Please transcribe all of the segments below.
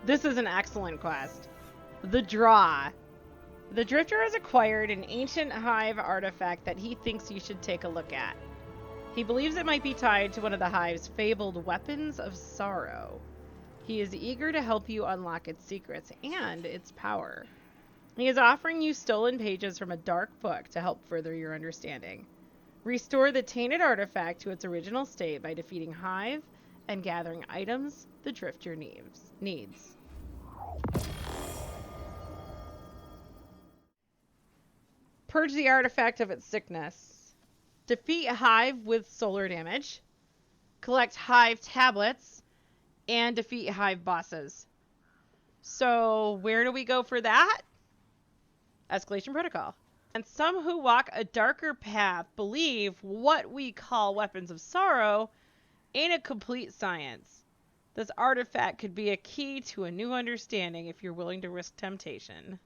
This is an excellent quest. The Draw. The Drifter has acquired an ancient hive artifact that he thinks you should take a look at. He believes it might be tied to one of the hive's fabled weapons of sorrow. He is eager to help you unlock its secrets and its power. He is offering you stolen pages from a dark book to help further your understanding. Restore the tainted artifact to its original state by defeating Hive and gathering items the Drifter needs. Purge the artifact of its sickness. Defeat Hive with solar damage. Collect Hive tablets. And defeat Hive bosses. So where do we go for that? Escalation Protocol. And some who walk a darker path believe what we call weapons of sorrow ain't a complete science. This artifact could be a key to a new understanding if you're willing to risk temptation.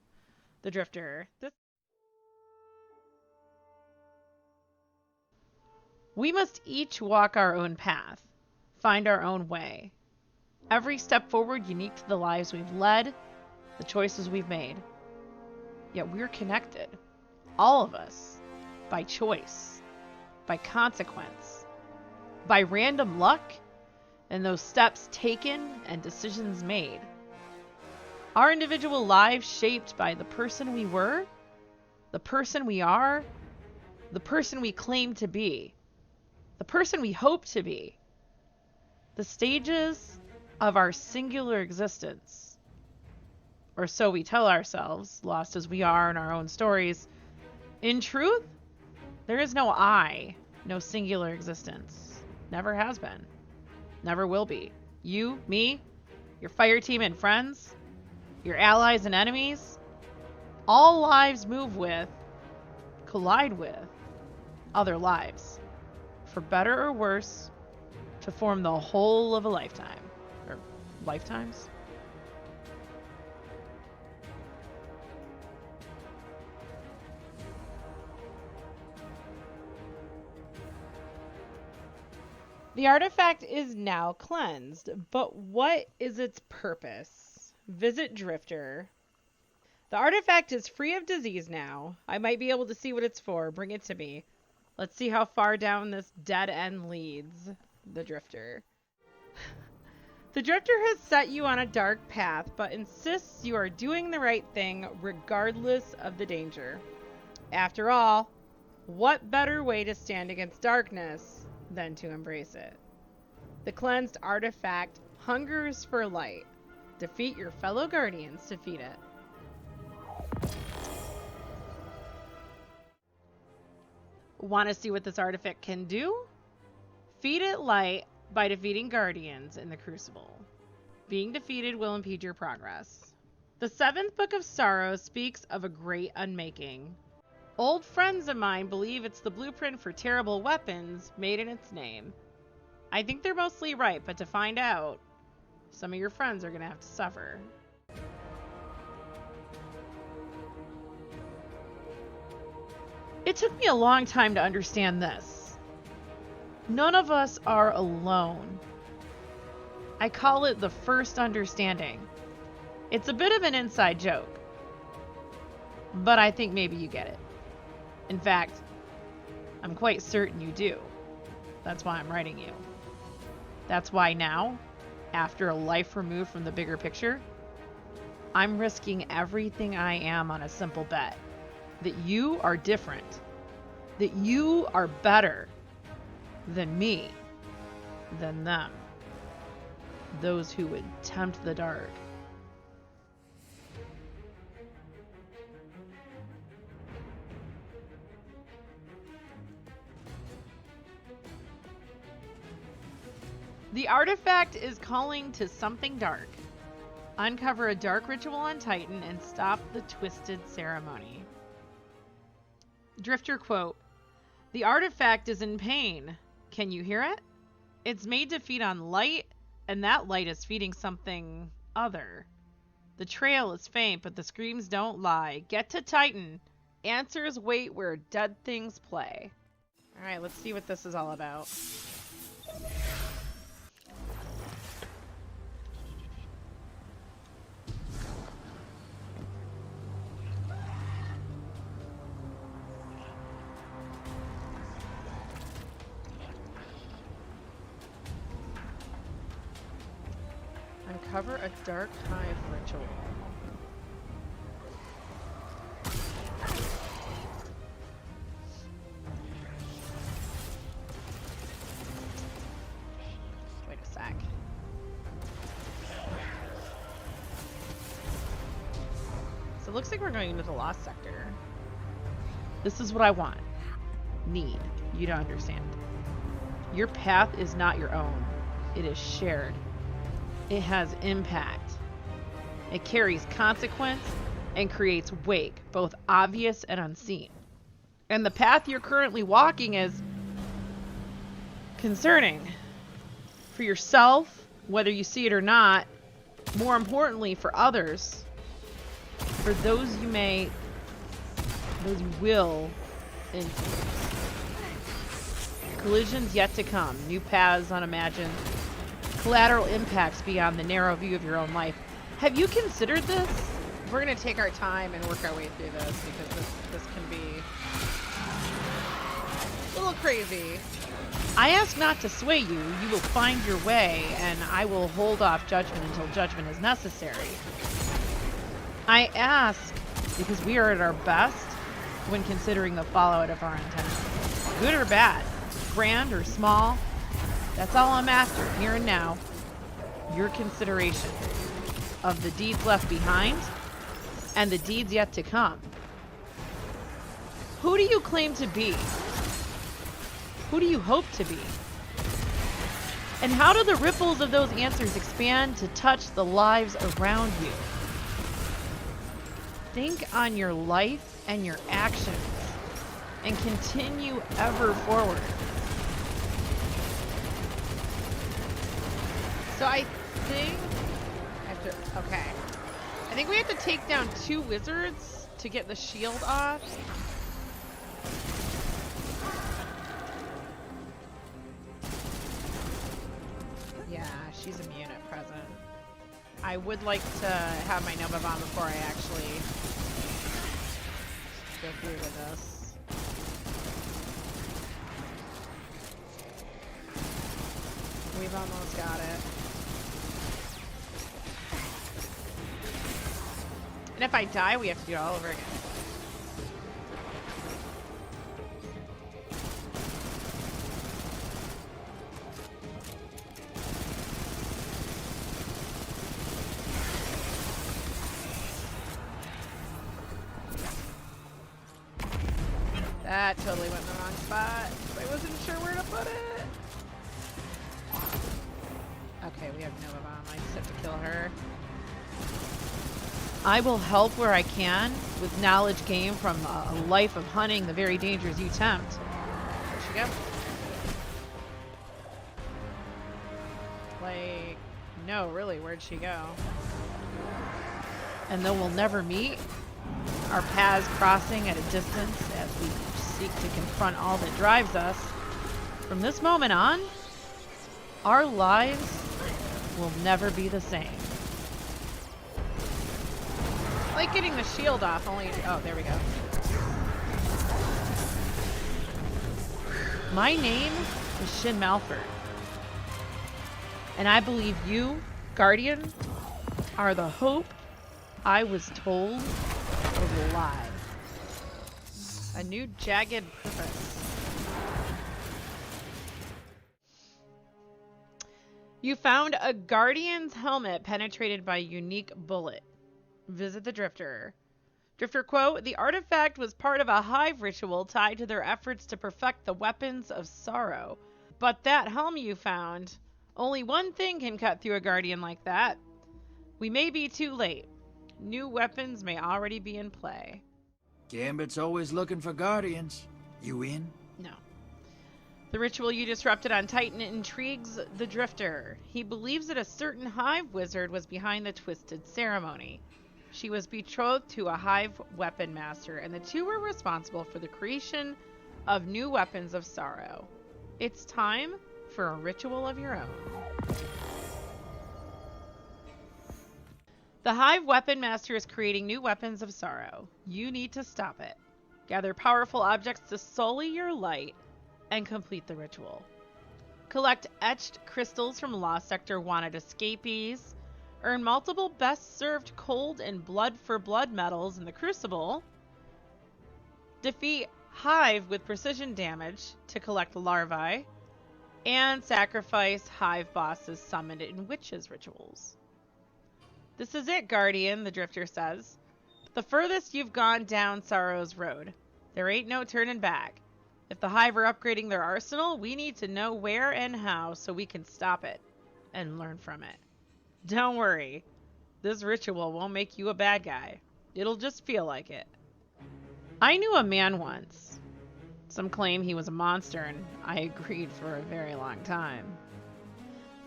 The Drifter. We must each walk our own path, find our own way. Every step forward unique to the lives we've led, the choices we've made. Yet we're connected. All of us, by choice, by consequence, by random luck, and those steps taken and decisions made. Our individual lives shaped by the person we were, the person we are, the person we claim to be, the person we hope to be. The stages of our singular existence, or so we tell ourselves, lost as we are in our own stories. In truth, there is no I, no singular existence. Never has been. Never will be. You, me, your fire team and friends, your allies and enemies, all lives move with, collide with, other lives. For better or worse, to form the whole of a lifetime. Or lifetimes? The artifact is now cleansed, but what is its purpose? Visit Drifter. The artifact is free of disease now. I might be able to see what it's for. Bring it to me. Let's see how far down this dead end leads. The Drifter. The Drifter has set you on a dark path, but insists you are doing the right thing regardless of the danger. After all, what better way to stand against darkness than to embrace it? The cleansed artifact hungers for light. Defeat your fellow guardians to feed it. Want to see what this artifact can do? Feed it light by defeating guardians in the Crucible. Being defeated will impede your progress. The 7th Book of Sorrow speaks of a great unmaking. Old friends of mine believe it's the blueprint for terrible weapons made in its name. I think they're mostly right, but to find out, some of your friends are going to have to suffer. It took me a long time to understand this. None of us are alone. I call it the first understanding. It's a bit of an inside joke, but I think maybe you get it. In fact, I'm quite certain you do. That's why I'm writing you. That's why now, after a life removed from the bigger picture, I'm risking everything I am on a simple bet. That you are different. That you are better than me, than them. Those who would tempt the dark. The artifact is calling to something dark. Uncover a dark ritual on Titan and stop the twisted ceremony. Drifter quote, "The artifact is in pain. Can you hear it? It's made to feed on light, and that light is feeding something other. The trail is faint, but the screams don't lie. Get to Titan. Answers wait where dead things play." All right, let's see what this is all about. Uncover a dark hive ritual. Wait a sec. So it looks like we're going into the Lost Sector. This is what I want. Need you to understand. Your path is not your own. It is shared. It has impact. It carries consequence and creates wake, both obvious and unseen. And the path you're currently walking is concerning for yourself, whether you see it or not. More importantly, for others, for those you will influence. Collisions yet to come, new paths unimagined, collateral impacts beyond the narrow view of your own life. Have you considered this? We're going to take our time and work our way through this because this can be a little crazy. I ask not to sway you. You will find your way, and I will hold off judgment until judgment is necessary. I ask because we are at our best when considering the fallout of our intentions. Good or bad, grand or small, that's all I'm after, here and now. Your consideration of the deeds left behind and the deeds yet to come. Who do you claim to be? Who do you hope to be? And how do the ripples of those answers expand to touch the lives around you? Think on your life and your actions and continue ever forward. So I think okay. I think we have to take down 2 wizards to get the shield off. Yeah, she's immune at present. I would like to have my Nova Bomb before I actually go through with this. We've almost got it. And if I die, we have to do it all over again. That totally went in the wrong spot. I wasn't sure where to put it. Okay, we have Nova Bomb. I just have to kill her. I will help where I can with knowledge gained from a life of hunting the very dangers you tempt. Where'd she go? Like, no, really, where'd she go? And though we'll never meet, our paths crossing at a distance as we seek to confront all that drives us, from this moment on, our lives will never be the same. I like getting the shield off, only... Oh, there we go. My name is Shin Malphur. And I believe you, Guardian, are the hope I was told was a lie. A new jagged purpose. You found a Guardian's helmet penetrated by a unique bullet. Visit the Drifter. Drifter quote, the artifact was part of a hive ritual tied to their efforts to perfect the weapons of sorrow. But that helm you found, only one thing can cut through a Guardian like that. We may be too late. New weapons may already be in play. Gambit's always looking for Guardians. You in? No. The ritual you disrupted on Titan intrigues the Drifter. He believes that a certain hive wizard was behind the twisted ceremony. She was betrothed to a hive weapon master, and the two were responsible for the creation of new weapons of sorrow. It's time for a ritual of your own. The hive weapon master is creating new weapons of sorrow. You need to stop it. Gather powerful objects to sully your light and complete the ritual. Collect etched crystals from Lost Sector wanted escapees. Earn multiple best served cold and blood for blood medals in the Crucible. Defeat Hive with precision damage to collect larvae. And sacrifice Hive bosses summoned in witches' rituals. This is it, Guardian, the Drifter says. The furthest you've gone down Sorrow's road. There ain't no turning back. If the Hive are upgrading their arsenal, we need to know where and how so we can stop it and learn from it. Don't worry. This ritual won't make you a bad guy. It'll just feel like it. I knew a man once. Some claim he was a monster, and I agreed for a very long time.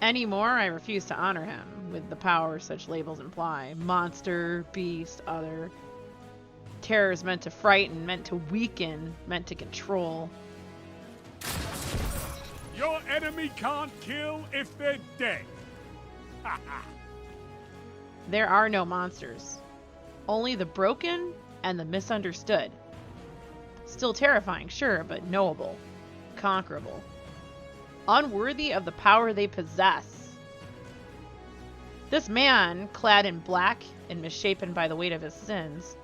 Anymore, I refuse to honor him with the power such labels imply. Monster, beast, other. Terror is meant to frighten, meant to weaken, meant to control. Your enemy can't kill if they're dead. There are no monsters. Only the broken and the misunderstood. Still terrifying, sure, but knowable, conquerable. Unworthy of the power they possess. This man, clad in black and misshapen by the weight of his sins,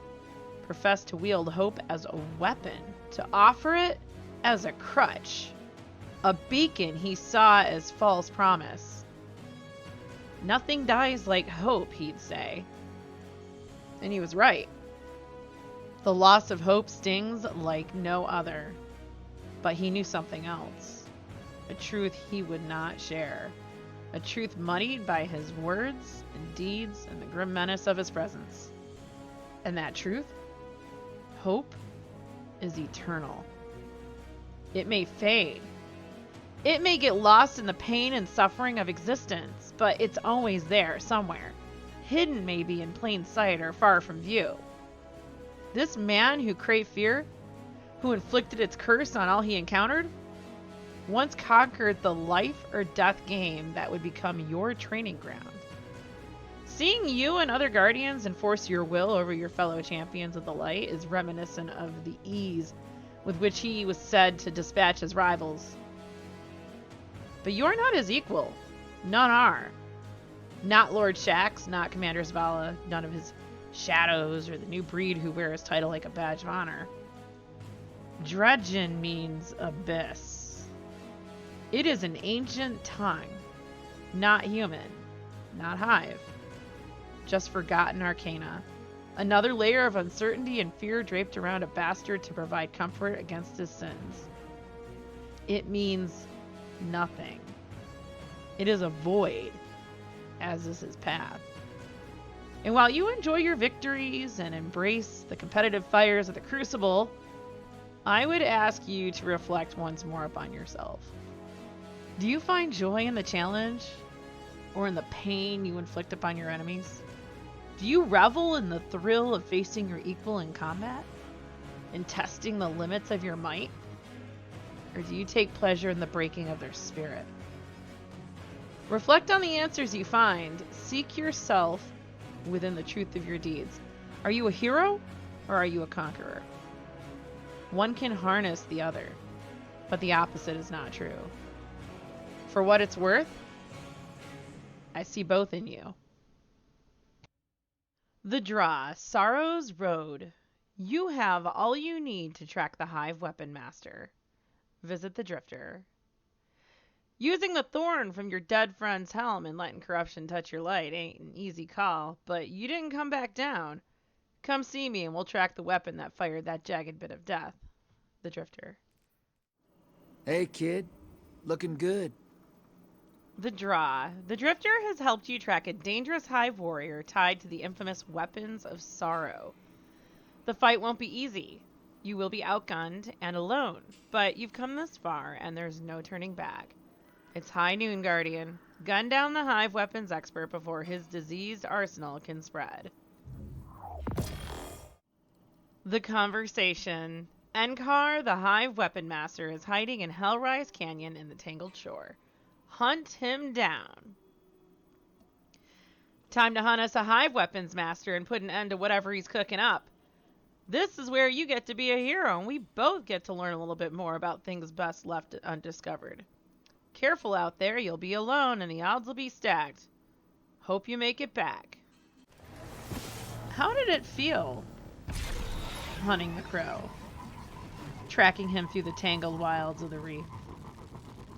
professed to wield hope as a weapon, to offer it as a crutch, a beacon he saw as false promise. Nothing dies like hope, he'd say. And he was right. The loss of hope stings like no other. But he knew something else. A truth he would not share. A truth muddied by his words and deeds and the grim menace of his presence. And that truth? Hope is eternal. It may fade. It may get lost in the pain and suffering of existence, but it's always there somewhere. Hidden maybe in plain sight or far from view. This man who craved fear, who inflicted its curse on all he encountered, once conquered the life or death game that would become your training ground. Seeing you and other Guardians enforce your will over your fellow champions of the light is reminiscent of the ease with which he was said to dispatch his rivals. But you're not his equal. None are. Not Lord Shax, not Commander Zavala, none of his shadows, or the new breed who wear his title like a badge of honor. Dredgen means abyss. It is an ancient tongue. Not human. Not Hive. Just forgotten arcana. Another layer of uncertainty and fear draped around a bastard to provide comfort against his sins. It means nothing. It is a void, as is his path. And while you enjoy your victories and embrace the competitive fires of the Crucible, I would ask you to reflect once more upon yourself. Do you find joy in the challenge? Or in the pain you inflict upon your enemies? Do you revel in the thrill of facing your equal in combat? In testing the limits of your might? Or do you take pleasure in the breaking of their spirit? Reflect on the answers you find. Seek yourself within the truth of your deeds. Are you a hero or are you a conqueror? One can harness the other, but the opposite is not true. For what it's worth, I see both in you. The Draw, Sorrow's Road. You have all you need to track the Hive Weapon Master. Visit the Drifter. Using the thorn from your dead friend's helm and letting corruption touch your light ain't an easy call, but you didn't come back down. Come see me and we'll track the weapon that fired that jagged bit of death. The Drifter. Hey, kid. Looking good. The Draw. The Drifter has helped you track a dangerous Hive warrior tied to the infamous Weapons of Sorrow. The fight won't be easy. You will be outgunned and alone, but you've come this far and there's no turning back. It's high noon, Guardian. Gun down the Hive weapons expert before his diseased arsenal can spread. The Conversation. Enkar, the Hive weapon master, is hiding in Hellrise Canyon in the Tangled Shore. Hunt him down. Time to hunt us a Hive weapons master and put an end to whatever he's cooking up. This is where you get to be a hero, and we both get to learn a little bit more about things best left undiscovered. Careful out there, you'll be alone, and the odds will be stacked. Hope you make it back. How did it feel hunting the crow? Tracking him through the tangled wilds of the reef.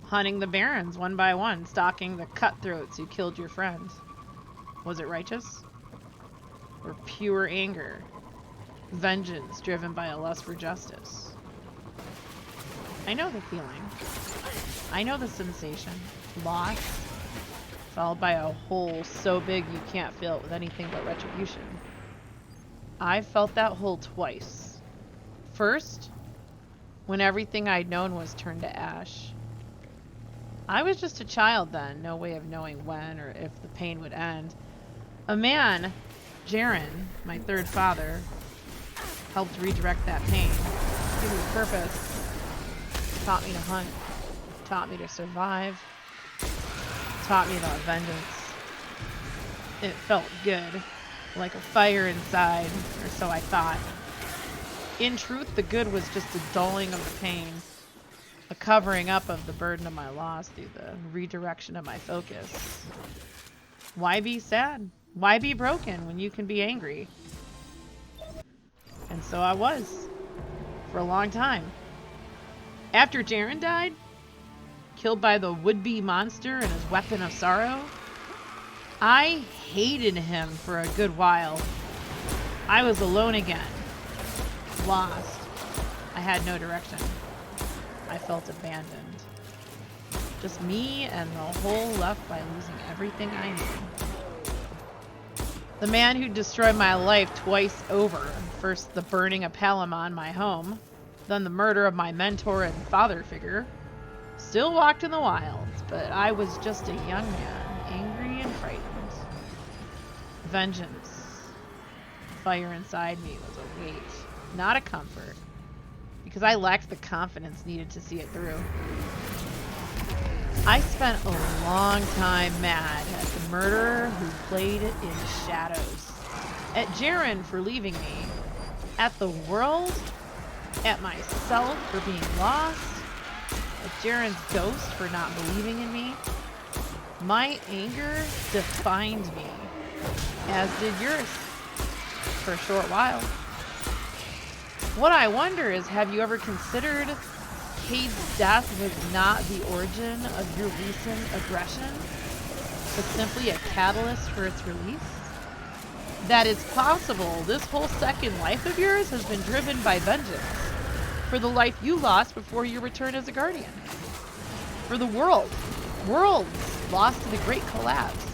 Hunting the barons one by one, stalking the cutthroats who killed your friends. Was it righteous? Or pure anger? Vengeance driven by a lust for justice? I know the feeling. I know the sensation. Loss, followed by a hole so big you can't fill it with anything but retribution. I've felt that hole twice. First, when everything I'd known was turned to ash. I was just a child then, no way of knowing when or if the pain would end. A man, Jaren, my third father, helped redirect that pain, give me purpose, taught me to hunt, taught me to survive, taught me about vengeance. It felt good, like a fire inside, or so I thought. In truth, the good was just a dulling of the pain, a covering up of the burden of my loss through the redirection of my focus. Why be sad? Why be broken when you can be angry? And so I was, for a long time. After Jaren died, killed by the would-be monster and his weapon of sorrow, I hated him for a good while. I was alone again. Lost. I had no direction. I felt abandoned. Just me and the hole left by losing everything I knew. The man who destroyed my life twice over, first the burning of Palamon, my home, then the murder of my mentor and father figure, still walked in the wilds, but I was just a young man, angry and frightened. Vengeance. Fire inside me was a weight, not a comfort, because I lacked the confidence needed to see it through. I spent a long time mad at the murderer who played it in shadows, at Jaren for leaving me, at the world, at myself for being lost, at Jaren's ghost for not believing in me. My anger defined me, as did yours, for a short while. What I wonder is, have you ever considered Cade's death was not the origin of your recent aggression, but simply a catalyst for its release? That it's possible this whole second life of yours has been driven by vengeance for the life you lost before your return as a guardian. For the worlds lost to the great collapse.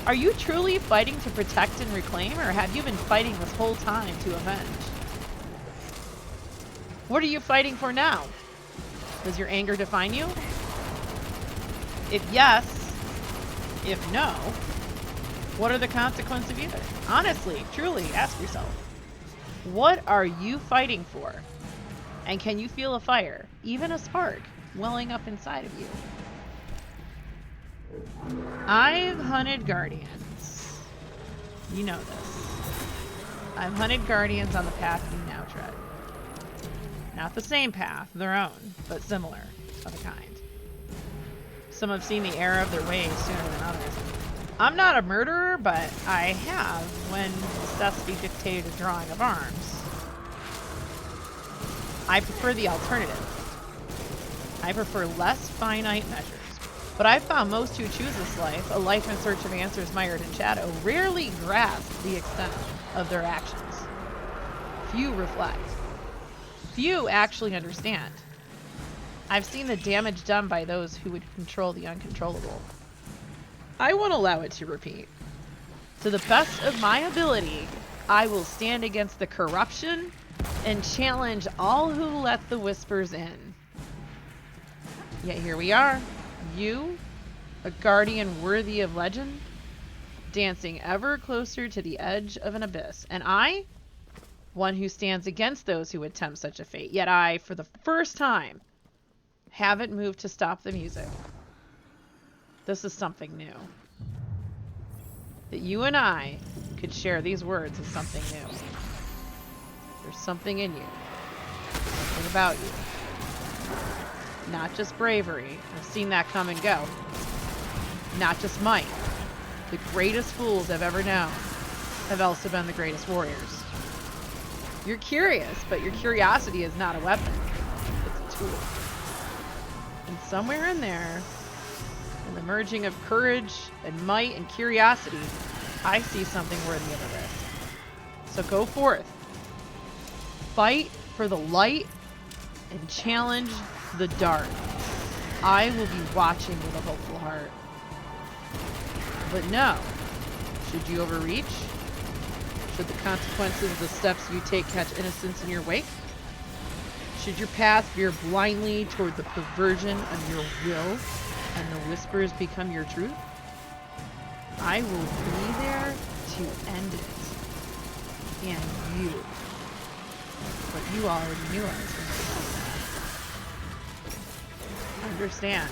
Are you truly fighting to protect and reclaim, or have you been fighting this whole time to avenge? What are you fighting for now? Does your anger define you? If yes, if no, what are the consequences of either? Honestly, truly, ask yourself. What are you fighting for? And can you feel a fire, even a spark, welling up inside of you? I've hunted guardians. You know this. I've hunted guardians on the path you now tread. Not the same path, their own, but similar, of a kind. Some have seen the error of their ways sooner than others. I'm not a murderer, but I have when necessity dictated a drawing of arms. I prefer the alternative. I prefer less finite measures. But I've found most who choose this life, a life in search of answers mired in shadow, rarely grasp the extent of their actions. Few reflect. Few actually understand. I've seen the damage done by those who would control the uncontrollable. I won't allow it to repeat. To the best of my ability, I will stand against the corruption and challenge all who let the whispers in. Yet here we are. You, a guardian worthy of legend, dancing ever closer to the edge of an abyss. And I, one who stands against those who attempt such a fate. Yet I, for the first time, haven't moved to stop the music. This is something new. That you and I could share these words is something new. There's something in you. Something about you. Not just bravery. I've seen that come and go. Not just might. The greatest fools I've ever known have also been the greatest warriors. You're curious, but your curiosity is not a weapon. It's a tool. And somewhere in there, in the merging of courage and might and curiosity, I see something worthy of this. So go forth. Fight for the light and challenge the dark. I will be watching with a hopeful heart. But no, should you overreach? Should the consequences of the steps you take catch innocence in your wake? Should your path veer blindly toward the perversion of your will and the whispers become your truth? I will be there to end it. And you. But you already knew I was going to say that. Understand,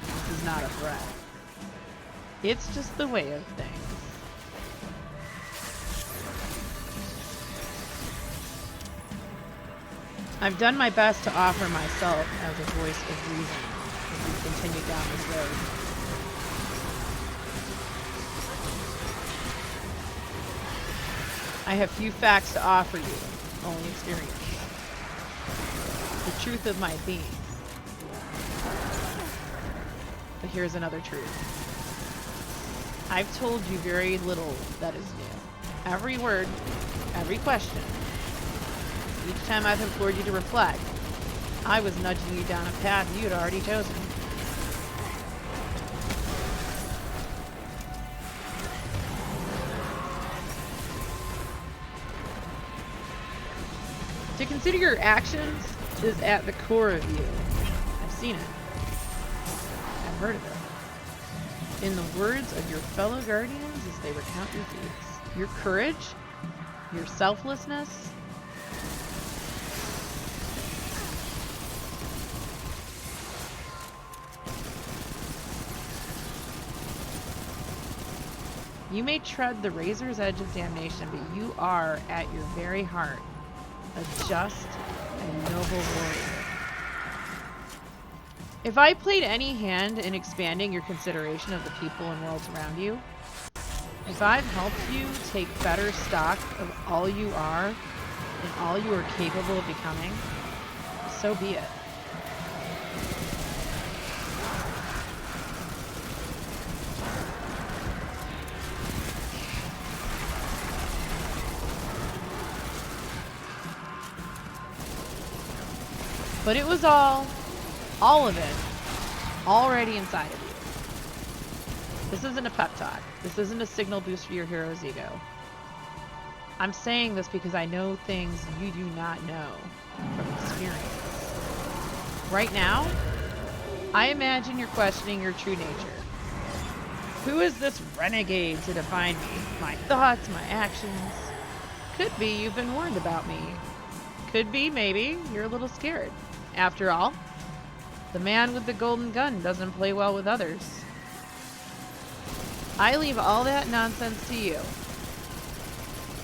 this is not a threat. It's just the way of things. I've done my best to offer myself as a voice of reason as we continue down this road. I have few facts to offer you, only experience. The truth of my being. But here's another truth. I've told you very little that is new. Every word, every question. Each time I've implored you to reflect, I was nudging you down a path you had already chosen. To consider your actions is at the core of you. I've seen it. I've heard of it. In the words of your fellow guardians as they recount your feats. Your courage, your selflessness, you may tread the razor's edge of damnation, but you are, at your very heart, a just and noble warrior. If I played any hand in expanding your consideration of the people and worlds around you, if I've helped you take better stock of all you are and all you are capable of becoming, so be it. But it was all of it, already inside of you. This isn't a pep talk. This isn't a signal boost for your hero's ego. I'm saying this because I know things you do not know from experience. Right now, I imagine you're questioning your true nature. Who is this renegade to define me? My thoughts, my actions. Could be you've been warned about me. Could be, maybe, you're a little scared. After all, the man with the golden gun doesn't play well with others. I leave all that nonsense to you.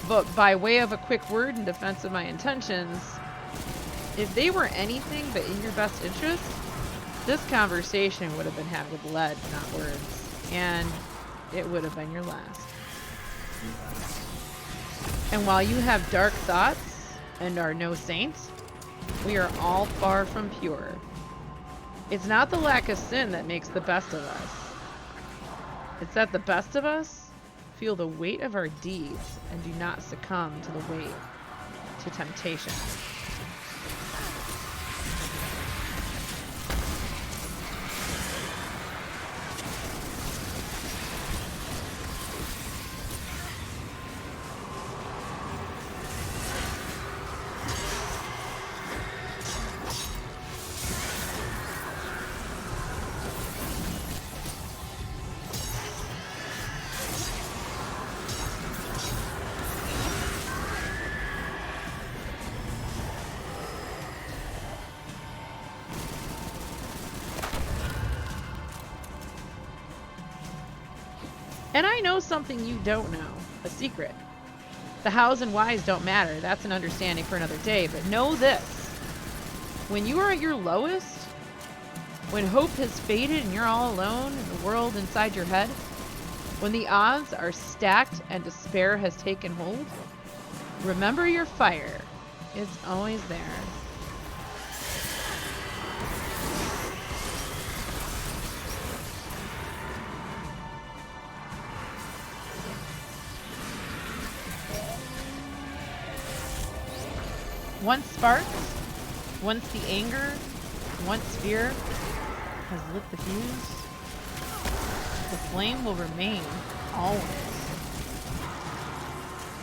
But by way of a quick word in defense of my intentions, if they were anything but in your best interest, this conversation would have been had with lead, not words. And it would have been your last. And while you have dark thoughts and are no saint, we are all far from pure. It's not the lack of sin that makes the best of us. It's that the best of us feel the weight of our deeds and do not succumb to the weight to temptation. And I know something you don't know, a secret. The hows and whys don't matter, that's an understanding for another day, but know this. When you are at your lowest, when hope has faded and you're all alone in the world inside your head, When the odds are stacked and despair has taken hold, remember your fire. It's always there. Once sparks, once the anger, once fear has lit the fuse, the flame will remain always.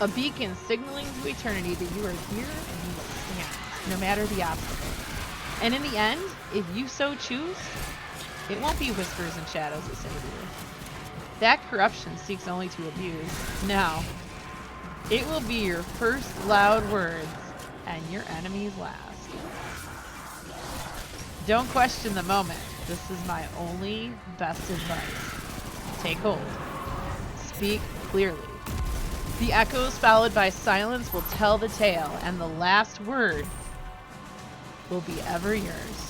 A beacon signaling to eternity that you are here and you will stand, no matter the obstacle. And in the end, if you so choose, it won't be whispers and shadows that save you. That corruption seeks only to abuse. No, it will be your first loud words and your enemy's last. Don't question the moment. This is my only best advice. Take hold. Speak clearly. The echoes followed by silence will tell the tale, and the last word will be ever yours.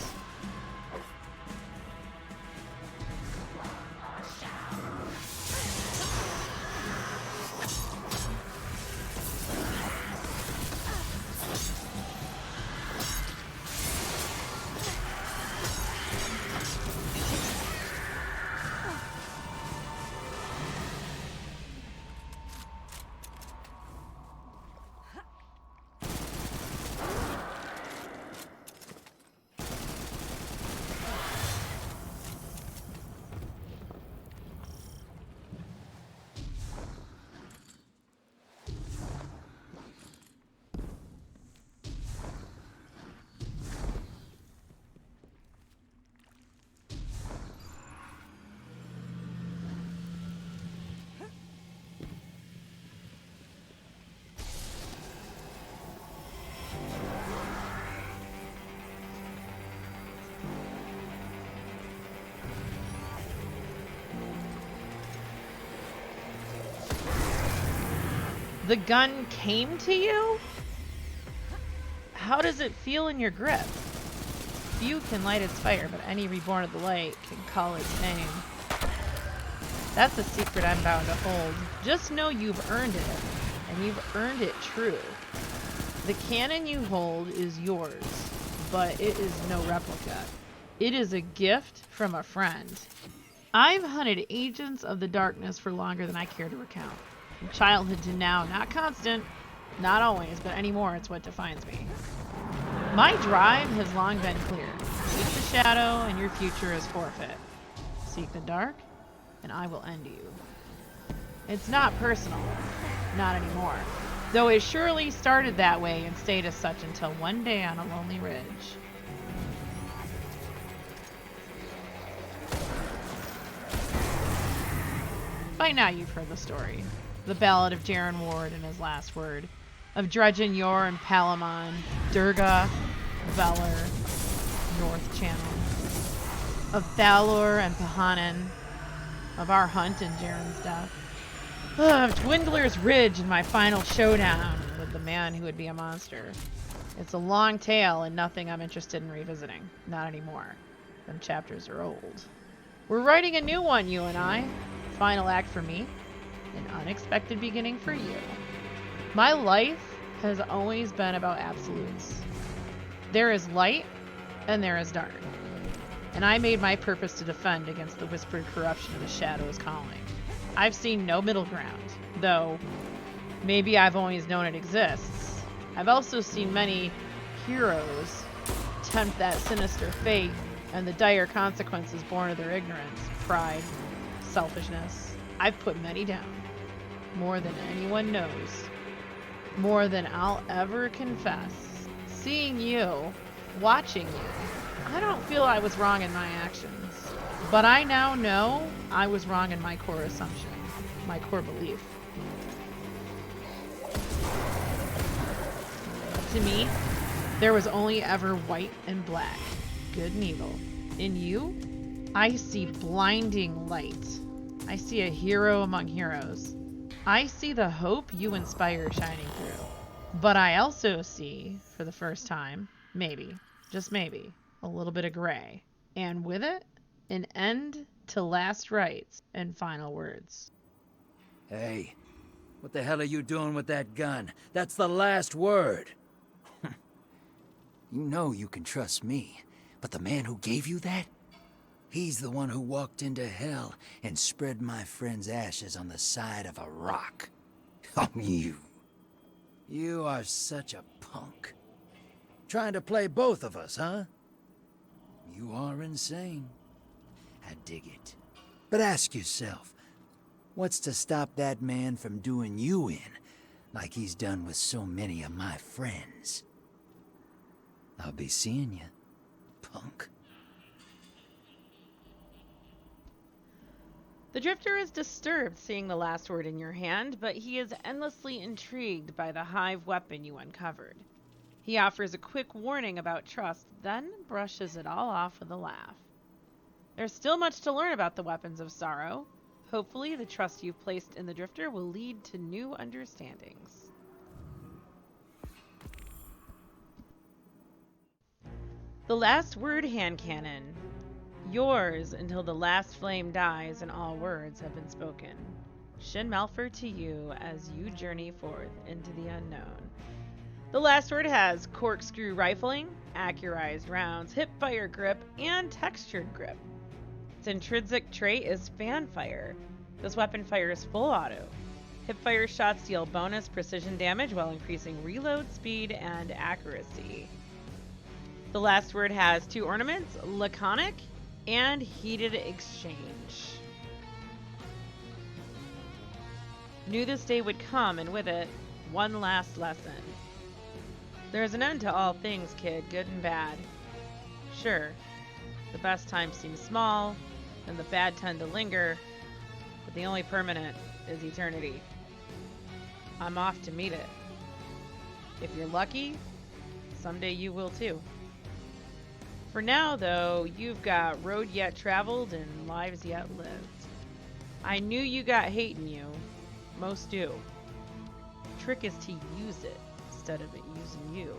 The gun came to you? How does it feel in your grip? Few can light its fire, but any reborn of the light can call its name. That's a secret I'm bound to hold. Just know you've earned it, and you've earned it true. The cannon you hold is yours, but it is no replica. It is a gift from a friend. I've hunted agents of the darkness for longer than I care to recount. From childhood to now, not constant, not always, but anymore it's what defines me. My drive has long been clear. Seek the shadow and your future is forfeit. Seek the dark and I will end you. It's not personal, not anymore. Though it surely started that way and stayed as such until one day on a lonely ridge. By now you've heard the story. The ballad of Jaren Ward and his last word. Of Dredgen Yor and Palamon, Durga, Valor, North Channel. Of Thalor and Pahanan. Of our hunt and Jaren's death. Of Dwindler's Ridge and my final showdown with the man who would be a monster. It's a long tale and nothing I'm interested in revisiting. Not anymore. Them chapters are old. We're writing a new one, you and I. Final act for me. An unexpected beginning for you. My life has always been about absolutes. There is light and there is dark. And I made my purpose to defend against the whispered corruption of the shadows calling. I've seen no middle ground, though maybe I've always known it exists. I've also seen many heroes tempt that sinister fate and the dire consequences born of their ignorance, pride, selfishness. I've put many down. More than anyone knows. More than I'll ever confess. Seeing you, watching you, I don't feel I was wrong in my actions. But I now know I was wrong in my core assumption, my core belief. To me, there was only ever white and black, good and evil. In you, I see blinding light. I see a hero among heroes. I see the hope you inspire shining through. But I also see, for the first time, maybe, just maybe, a little bit of gray. And with it, an end to last rites and final words. Hey, what the hell are you doing with that gun? That's the last word. You know you can trust me, but the man who gave you that? He's the one who walked into hell and spread my friend's ashes on the side of a rock. Oh, you. You are such a punk. Trying to play both of us, huh? You are insane. I dig it. But ask yourself, what's to stop that man from doing you in, like he's done with so many of my friends? I'll be seeing you, punk. The Drifter is disturbed seeing the last word in your hand, but he is endlessly intrigued by the hive weapon you uncovered. He offers a quick warning about trust, then brushes it all off with a laugh. There's still much to learn about the weapons of sorrow. Hopefully, the trust you've placed in the Drifter will lead to new understandings. The last word hand cannon. Yours until the last flame dies and all words have been spoken. Shin Malphur to you as you journey forth into the unknown. The last word has corkscrew rifling, accurized rounds, hip-fire grip, and textured grip. Its intrinsic trait is fanfire. This weapon fires full auto. Hip-fire shots deal bonus precision damage while increasing reload speed and accuracy. The last word has two ornaments, laconic and heated exchange. Knew this day would come, and with it, one last lesson. There's an end to all things, kid, good and bad. Sure, the best times seem small, and the bad tend to linger, but the only permanent is eternity. I'm off to meet it. If you're lucky, someday you will too. For now, though, you've got road yet traveled and lives yet lived. I knew you got hate in you. Most do. Trick is to use it instead of it using you.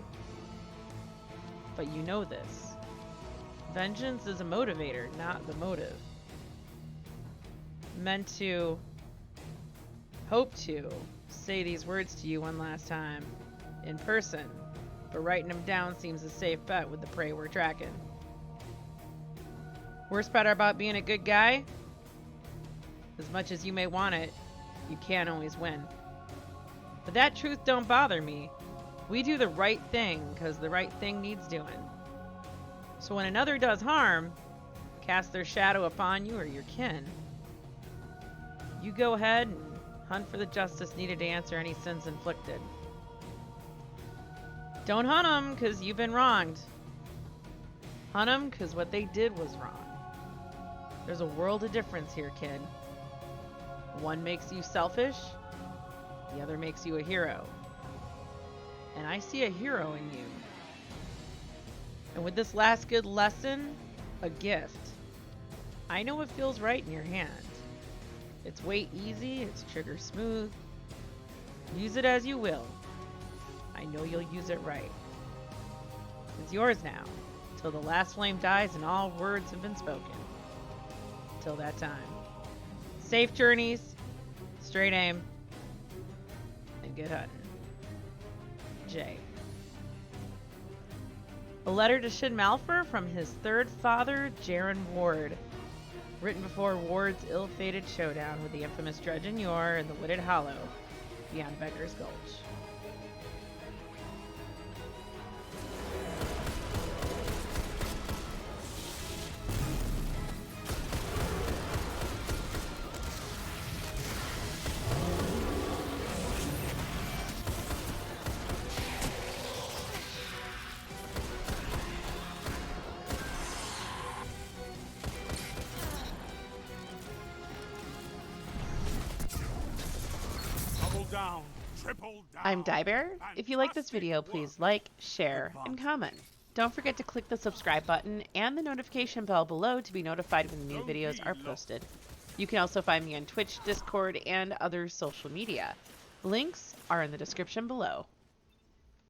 But you know this. Vengeance is a motivator, not the motive. Meant to, hope to, say these words to you one last time, in person, but writing them down seems a safe bet with the prey we're tracking. Worst part about being a good guy? As much as you may want it, you can't always win. But that truth don't bother me. We do the right thing because the right thing needs doing. So when another does harm, cast their shadow upon you or your kin, you go ahead and hunt for the justice needed to answer any sins inflicted. Don't hunt them because you've been wronged. Hunt them because what they did was wrong. There's a world of difference here, kid. One makes you selfish, the other makes you a hero. And I see a hero in you. And with this last good lesson, a gift. I know it feels right in your hand. It's weight easy, it's trigger smooth. Use it as you will. I know you'll use it right. It's yours now, till the last flame dies and all words have been spoken. Till that time. Safe journeys, straight aim, and good hunting. Jay. A letter to Shin Malphur from his third father, Jaren Ward. Written before Ward's ill-fated showdown with the infamous Dredgen Yor in the Wooded Hollow beyond Beggar's Gulch. Down, triple down. I'm Diebear. If you like this video, please like, share, and comment. Don't forget to click the subscribe button and the notification bell below to be notified when new videos are posted. You can also find me on Twitch, Discord, and other social media. Links are in the description below.